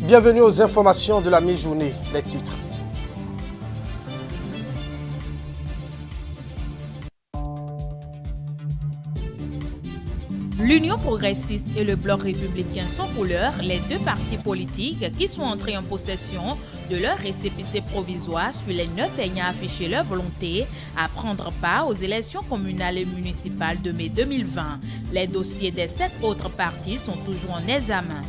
Bienvenue aux informations de la mi-journée, les titres. L'Union progressiste et le Bloc républicain sont pour l'heure les deux partis politiques qui sont entrés en possession de leur récépissé provisoire sur les 9 ayant affiché leur volonté à prendre part aux élections communales et municipales de mai 2020. Les dossiers des 7 autres partis sont toujours en examen.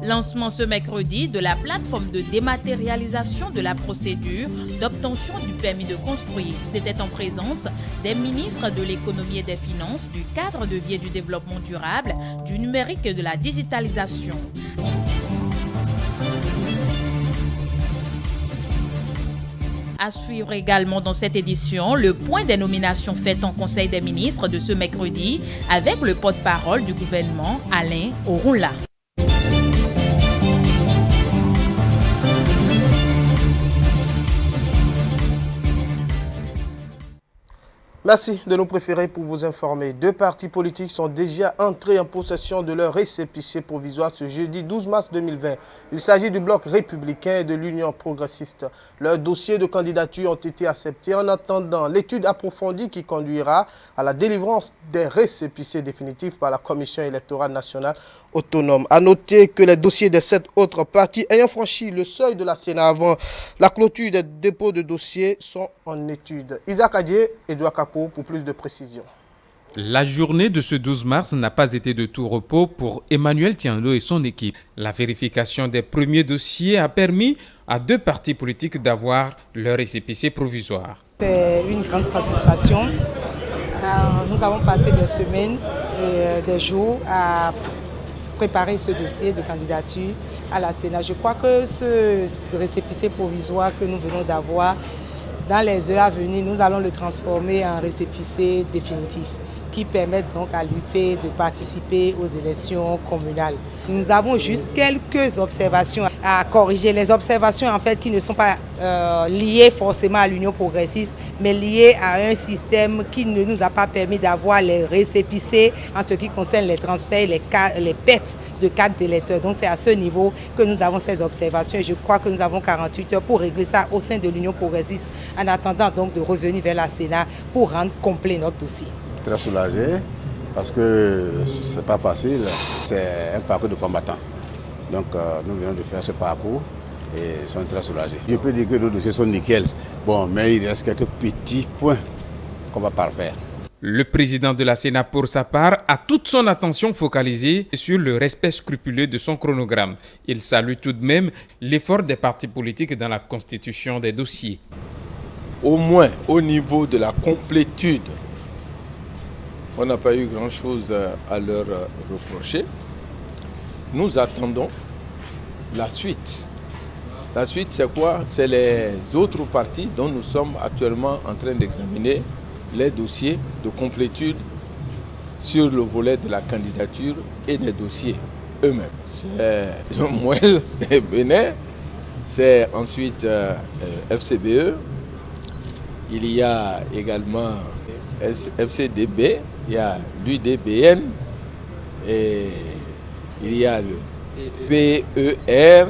Lancement ce mercredi de la plateforme de dématérialisation de la procédure d'obtention du permis de construire. C'était en présence des ministres de l'économie et des finances, du cadre de vie et du développement durable, du numérique et de la digitalisation. À suivre également dans cette édition, le point des nominations faites en Conseil des ministres de ce mercredi avec le porte-parole du gouvernement, Alain Orunla. Merci de nous préférer pour vous informer. Deux partis politiques sont déjà entrés en possession de leur récépissé provisoire ce jeudi 12 mars 2020. Il s'agit du Bloc républicain et de l'Union progressiste. Leurs dossiers de candidature ont été acceptés en attendant l'étude approfondie qui conduira à la délivrance des récépissés définitifs par la Commission électorale nationale autonome. À noter que les dossiers des 7 autres partis ayant franchi le seuil de la Sénat avant la clôture des dépôts de dossiers sont en étude. Isaac Adjé et Edouard Capot pour plus de précisions. La journée de ce 12 mars n'a pas été de tout repos pour Emmanuel Tiendo et son équipe. La vérification des premiers dossiers a permis à deux partis politiques d'avoir leur récépissé provisoire. C'est une grande satisfaction. Nous avons passé des semaines et des jours à préparer ce dossier de candidature à la Sénat. Je crois que ce récépissé provisoire que nous venons d'avoir, dans les heures à venir, nous allons le transformer en récépissé définitif qui permet donc à l'UP de participer aux élections communales. Nous avons juste quelques observations à corriger. Les observations en fait qui ne sont pas liées forcément à l'Union progressiste, mais liées à un système qui ne nous a pas permis d'avoir les récépissés en ce qui concerne les transferts, les pertes de cartes d'électeurs. Donc c'est à ce niveau que nous avons ces observations et je crois que nous avons 48 heures pour régler ça au sein de l'Union progressiste en attendant donc de revenir vers la Sénat pour rendre complet notre dossier. Très soulagé parce que c'est pas facile, c'est un parcours de combattants. Donc nous venons de faire ce parcours et sommes très soulagés. Je peux dire que nos dossiers sont nickel, bon, mais il reste quelques petits points qu'on va parfaire. Le président de la Sénat, pour sa part, a toute son attention focalisée sur le respect scrupuleux de son chronogramme. Il salue tout de même l'effort des partis politiques dans la constitution des dossiers. Au moins au niveau de la complétude, on n'a pas eu grand-chose à leur reprocher. Nous attendons la suite. La suite, c'est quoi? C'est les autres partis dont nous sommes actuellement en train d'examiner les dossiers de complétude sur le volet de la candidature et des dossiers eux-mêmes. C'est Mouel et Bénin, c'est ensuite FCBE, il y a également FCDB, il y a l'UDBN, et il y a le PER,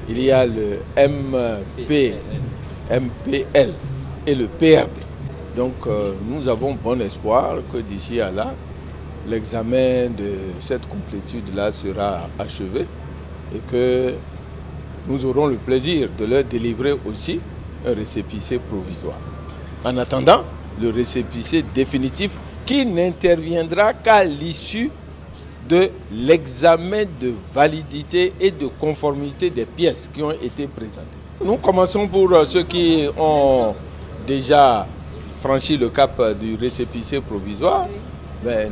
il y a le MPL et le PRD. Donc nous avons bon espoir que d'ici à là, l'examen de cette complétude-là sera achevé et que nous aurons le plaisir de leur délivrer aussi un récépissé provisoire. En attendant, le récépissé définitif qui n'interviendra qu'à l'issue de l'examen de validité et de conformité des pièces qui ont été présentées. Nous commençons pour ceux qui ont déjà franchi le cap du récépissé provisoire.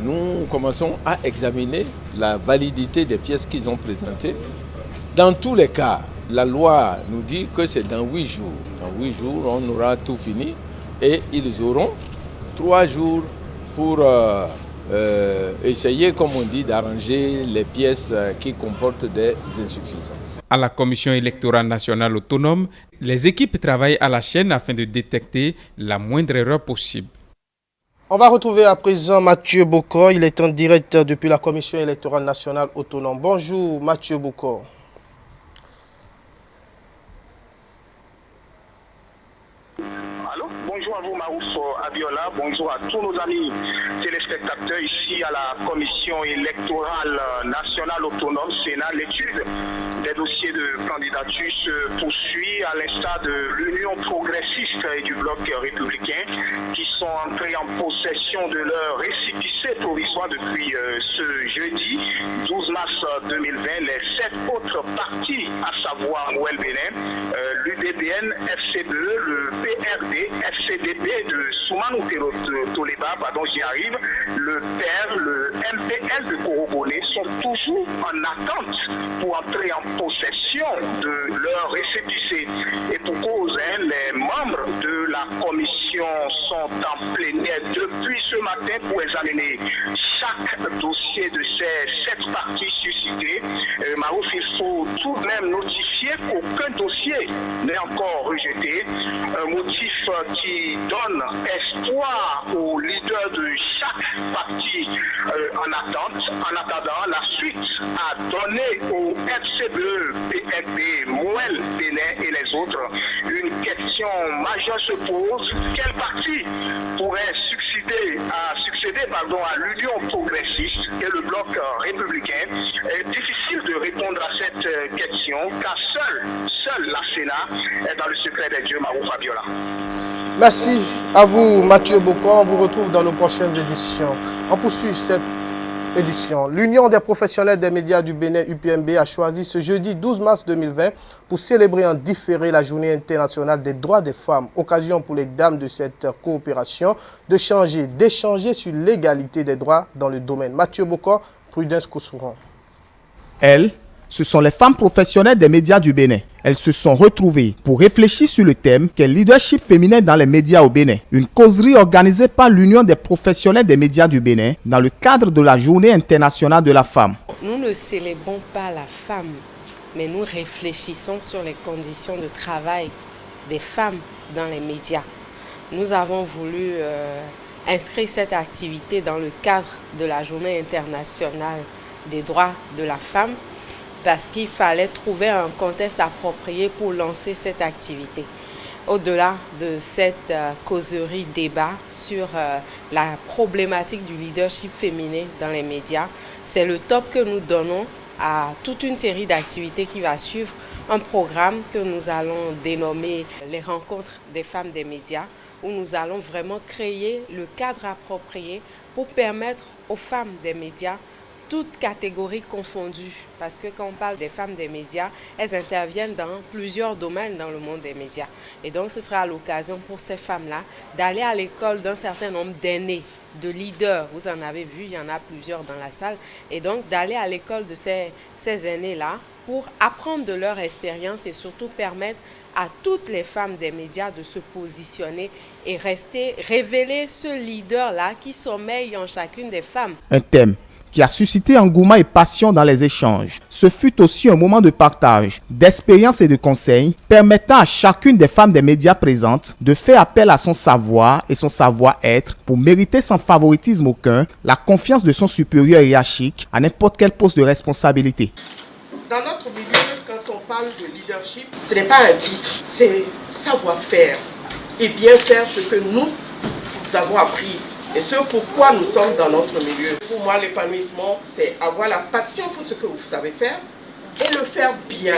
Nous commençons à examiner la validité des pièces qu'ils ont présentées. Dans tous les cas, la loi nous dit que c'est dans 8 jours. Dans 8 jours, on aura tout fini et ils auront 3 jours pour essayer, comme on dit, d'arranger les pièces qui comportent des insuffisances. À la Commission électorale nationale autonome, les équipes travaillent à la chaîne afin de détecter la moindre erreur possible. On va retrouver à présent Mathieu Bokor. Il est en direct depuis la Commission électorale nationale autonome. Bonjour Mathieu Bokor. Allô? Bonjour à vous Marouf Abiola, bonjour à tous nos amis téléspectateurs ici à la Commission électorale nationale autonome Sénat. L'étude des dossiers de candidature se poursuit à l'instar de l'Union progressiste et du Bloc républicain qui sont entrés en possession de leur récépissé provisoire depuis ce jeudi 12 mars 2020. Les 7 autres partis, à savoir Mouel Bénin, l'UDBN, FCBE, le PRD, FCDB de Soumanou Toleba, pardon, j'y arrive, le PER, le MPL de Koroboné sont toujours en attente pour entrer en possession de leur récépissé. Et pour cause, les membres de la commission sont en plénière depuis ce matin pour examiner chaque dossier de ces 7 parties suscitées. Marouf, il faut tout de même notifier qu'aucun dossier n'est encore rejeté. Un motif qui donne espoir aux leaders de chaque parti en attente. En attendant, la suite à donner au FCBE, PFB, Mouel, Bénin et les autres. Une question majeure se pose. Quel parti pourrait succéder à l'Union progressiste et le Bloc républicain? Difficile de répondre à cette question car seule la Sénat est dans le secret des dieux. Marouf Abiola. Merci à vous Mathieu Bokor. On vous retrouve dans nos prochaines éditions. On poursuit cette édition. L'Union des professionnels des médias du Bénin, UPMB, a choisi ce jeudi 12 mars 2020 pour célébrer en différé la journée internationale des droits des femmes. Occasion pour les dames de cette coopération d'échanger sur l'égalité des droits dans le domaine. Mathieu Bokor, Prudence Koussouran. Elles, ce sont les femmes professionnelles des médias du Bénin. Elles se sont retrouvées pour réfléchir sur le thème qu'est le leadership féminin dans les médias au Bénin. Une causerie organisée par l'Union des professionnels des médias du Bénin dans le cadre de la Journée internationale de la femme. Nous ne célébrons pas la femme, mais nous réfléchissons sur les conditions de travail des femmes dans les médias. Nous avons voulu inscrire cette activité dans le cadre de la Journée internationale des droits de la femme, parce qu'il fallait trouver un contexte approprié pour lancer cette activité. Au-delà de cette causerie débat sur la problématique du leadership féminin dans les médias, c'est le top que nous donnons à toute une série d'activités qui va suivre un programme que nous allons dénommer les rencontres des femmes des médias, où nous allons vraiment créer le cadre approprié pour permettre aux femmes des médias, toutes catégories confondues, parce que quand on parle des femmes des médias, elles interviennent dans plusieurs domaines dans le monde des médias. Et donc ce sera l'occasion pour ces femmes-là d'aller à l'école d'un certain nombre d'aînés, de leaders. Vous en avez vu, il y en a plusieurs dans la salle. Et donc d'aller à l'école de ces aînés-là pour apprendre de leur expérience et surtout permettre à toutes les femmes des médias de se positionner et révéler ce leader-là qui sommeille en chacune des femmes. Un thème qui a suscité engouement et passion dans les échanges. Ce fut aussi un moment de partage, d'expérience et de conseils, permettant à chacune des femmes des médias présentes de faire appel à son savoir et son savoir-être pour mériter sans favoritisme aucun la confiance de son supérieur hiérarchique à n'importe quel poste de responsabilité. Dans notre milieu, quand on parle de leadership, ce n'est pas un titre, c'est savoir-faire et bien faire ce que nous avons appris. Et ce pourquoi nous sommes dans notre milieu. Pour moi, l'épanouissement, c'est avoir la passion pour ce que vous savez faire et le faire bien.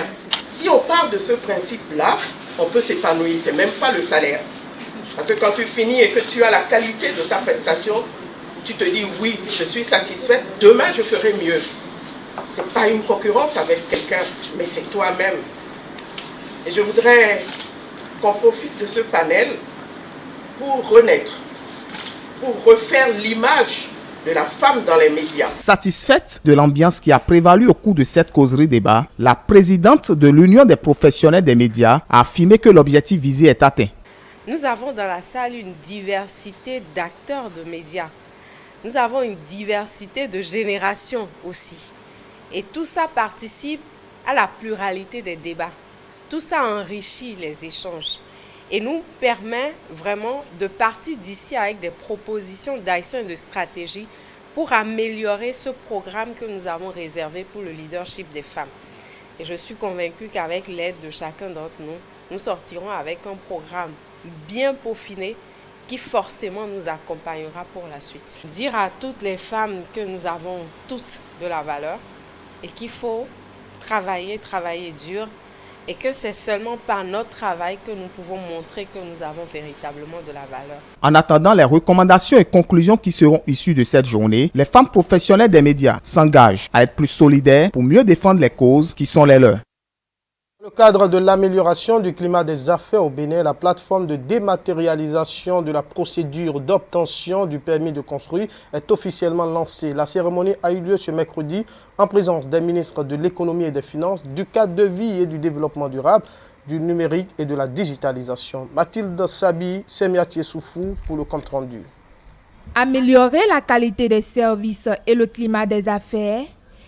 Si on part de ce principe-là, on peut s'épanouir. Ce n'est même pas le salaire. Parce que quand tu finis et que tu as la qualité de ta prestation, tu te dis oui, je suis satisfaite, demain je ferai mieux. Ce n'est pas une concurrence avec quelqu'un, mais c'est toi-même. Et je voudrais qu'on profite de ce panel pour renaître, pour refaire l'image de la femme dans les médias. Satisfaite de l'ambiance qui a prévalu au cours de cette causerie débat, la présidente de l'Union des professionnels des médias a affirmé que l'objectif visé est atteint. Nous avons dans la salle une diversité d'acteurs de médias. Nous avons une diversité de générations aussi. Et tout ça participe à la pluralité des débats. Tout ça enrichit les échanges. et nous permet vraiment de partir d'ici avec des propositions d'action et de stratégie pour améliorer ce programme que nous avons réservé pour le leadership des femmes. Et je suis convaincue qu'avec l'aide de chacun d'entre nous, nous sortirons avec un programme bien peaufiné qui forcément nous accompagnera pour la suite. Dire à toutes les femmes que nous avons toutes de la valeur et qu'il faut travailler dur et que c'est seulement par notre travail que nous pouvons montrer que nous avons véritablement de la valeur. En attendant les recommandations et conclusions qui seront issues de cette journée, les femmes professionnelles des médias s'engagent à être plus solidaires pour mieux défendre les causes qui sont les leurs. Dans le cadre de l'amélioration du climat des affaires au Bénin, la plateforme de dématérialisation de la procédure d'obtention du permis de construire est officiellement lancée. La cérémonie a eu lieu ce mercredi en présence des ministres de l'économie et des finances, du cadre de vie et du développement durable, du numérique et de la digitalisation. Mathilde Sabi, Semiati Soufou pour le compte rendu. Améliorer la qualité des services et le climat des affaires,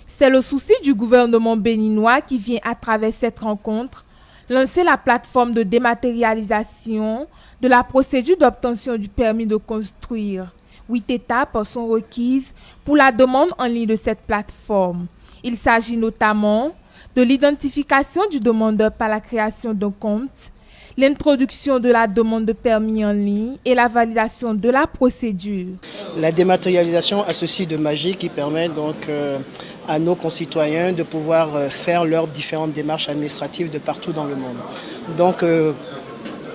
c'est le souci du gouvernement béninois qui vient à travers cette rencontre lancer la plateforme de dématérialisation de la procédure d'obtention du permis de construire. 8 étapes sont requises pour la demande en ligne de cette plateforme. Il s'agit notamment de l'identification du demandeur par la création d'un compte, l'introduction de la demande de permis en ligne et la validation de la procédure. La dématérialisation a ceci de magique qui permet donc à nos concitoyens de pouvoir faire leurs différentes démarches administratives de partout dans le monde. Donc,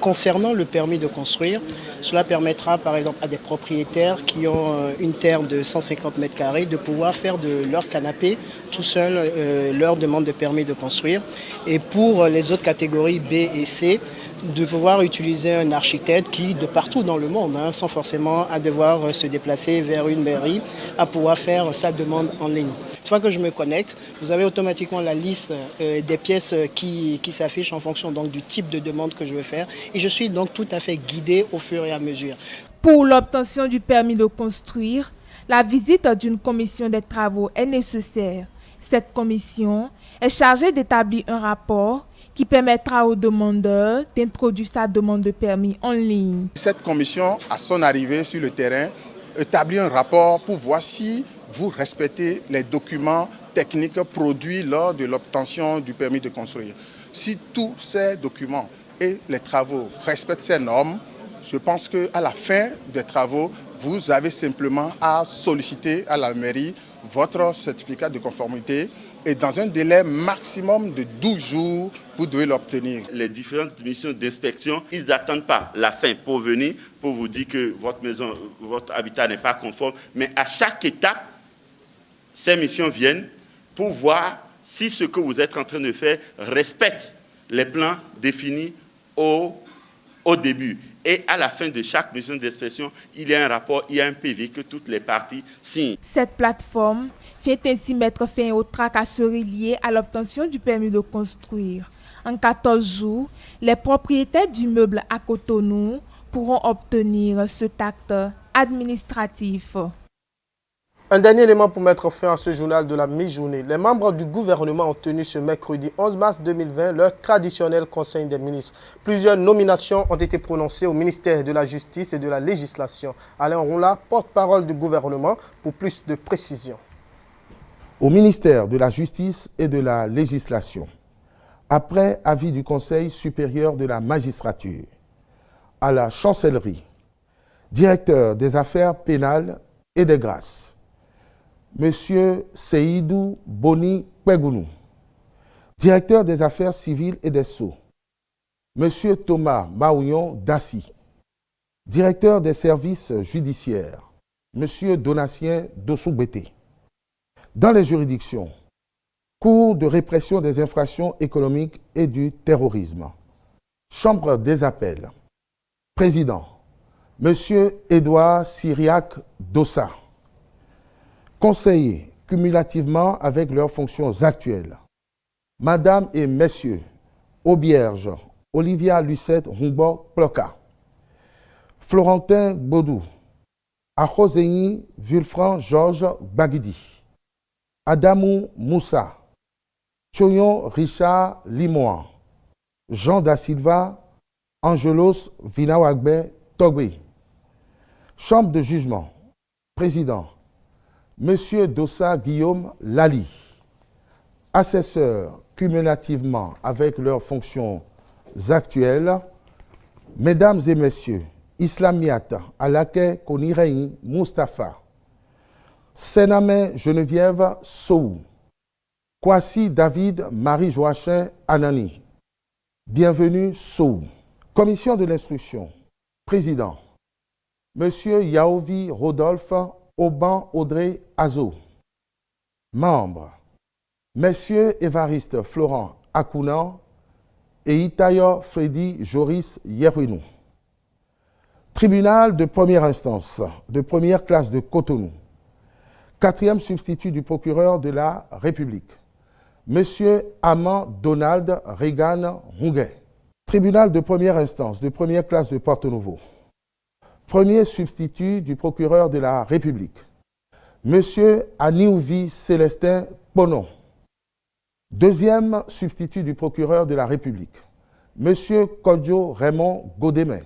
concernant le permis de construire, cela permettra par exemple à des propriétaires qui ont une terre de 150 mètres carrés de pouvoir faire de leur canapé tout seul leur demande de permis de construire. Et pour les autres catégories B et C, de pouvoir utiliser un architecte qui, de partout dans le monde, sans forcément à devoir se déplacer vers une mairie, à pouvoir faire sa demande en ligne. Une fois que je me connecte, vous avez automatiquement la liste des pièces qui s'affichent en fonction donc, du type de demande que je veux faire. Et je suis donc tout à fait guidé au fur et à mesure. Pour l'obtention du permis de construire, la visite d'une commission des travaux est nécessaire. Cette commission est chargée d'établir un rapport qui permettra au demandeur d'introduire sa demande de permis en ligne. Cette commission, à son arrivée sur le terrain, établit un rapport pour voir si vous respectez les documents techniques produits lors de l'obtention du permis de construire. Si tous ces documents et les travaux respectent ces normes, je pense qu'à la fin des travaux, vous avez simplement à solliciter à la mairie votre certificat de conformité et dans un délai maximum de 12 jours, vous devez l'obtenir. Les différentes missions d'inspection, ils n'attendent pas la fin pour venir, pour vous dire que votre maison, votre habitat n'est pas conforme. Mais à chaque étape, ces missions viennent pour voir si ce que vous êtes en train de faire respecte les plans définis au début. Et à la fin de chaque mission d'inspection, il y a un rapport, il y a un PV que toutes les parties signent. Cette plateforme fait ainsi mettre fin aux tracasseries liées à l'obtention du permis de construire. En 14 jours, les propriétaires d'immeubles à Cotonou pourront obtenir cet acte administratif. Un dernier élément pour mettre fin à ce journal de la mi-journée. Les membres du gouvernement ont tenu ce mercredi 11 mars 2020 leur traditionnel conseil des ministres. Plusieurs nominations ont été prononcées au ministère de la Justice et de la Législation. Alain Roula, porte-parole du gouvernement, pour plus de précisions. Au ministère de la Justice et de la Législation, après avis du Conseil supérieur de la magistrature, à la chancellerie, directeur des affaires pénales et des grâces, Monsieur Seydou Boni Pegounou, directeur des affaires civiles et des sceaux, Monsieur Thomas Maouillon Dassi, directeur des services judiciaires, Monsieur Donatien Dossoubété. Dans les juridictions, Cour de répression des infractions économiques et du terrorisme, Chambre des appels, Président, Monsieur Édouard Syriac Dossa, conseillers cumulativement avec leurs fonctions actuelles, Madame et Messieurs Aubierge, Olivia Lucette Rumbo Ploka, Florentin Bodou, Achoseini Vulfran Georges Baguidi, Adamou Moussa, Choyon Richard Limoan, Jean da Silva, Angelos Vinawagbe Togbe. Chambre de jugement. Président, Monsieur Dossa Guillaume Lali. Assesseurs cumulativement avec leurs fonctions actuelles, Mesdames et Messieurs, Islamiata Alake Konirei Mustafa, Sename Geneviève Sou, Kwasi David Marie-Joachim Anani. Bienvenue Sou. Commission de l'instruction. Président, Monsieur Yaovi Rodolphe Auban Audrey Azo. Membres, Messieurs Évariste Florent Akounan et Itayo Freddy Joris Yeruinou. Tribunal de première instance, de première classe de Cotonou. 4e substitut du procureur de la République, Monsieur Aman Donald Regan Hunguet. Tribunal de première instance, de première classe de Porto-Novo. Premier substitut du procureur de la République, Monsieur Aniouvi Célestin Ponon. Deuxième substitut du procureur de la République, Monsieur Kodjo Raymond Godémet.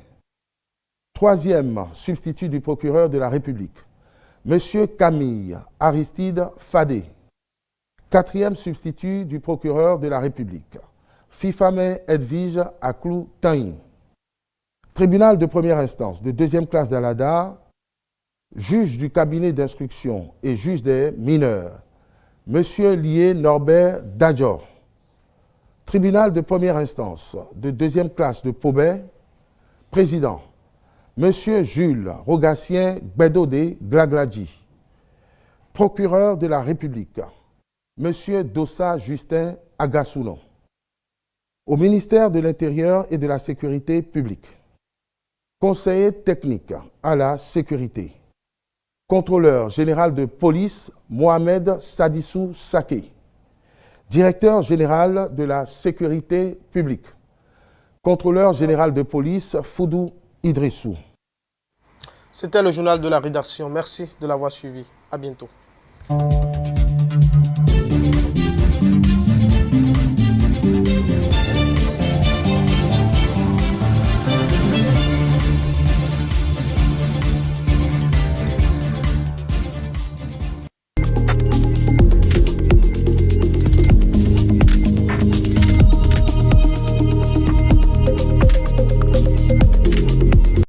Troisième substitut du procureur de la République, Monsieur Camille Aristide Fadé. Quatrième substitut du procureur de la République, Fifame Edwige Aklou Taïn. Tribunal de première instance, de deuxième classe d'Alada, juge du cabinet d'instruction et juge des mineurs, Monsieur Lié Norbert Dadjor. Tribunal de première instance, de deuxième classe de Pobet, président, Monsieur Jules Rogatien Gbedode Glagladji. Procureur de la République, Monsieur Dossa Justin Agassouno. Au ministère de l'Intérieur et de la Sécurité publique, conseiller technique à la sécurité, contrôleur général de police Mohamed Sadissou Saké, directeur général de la sécurité publique, contrôleur général de police Foudou Idrissou. C'était le journal de la rédaction. Merci de l'avoir suivi. À bientôt.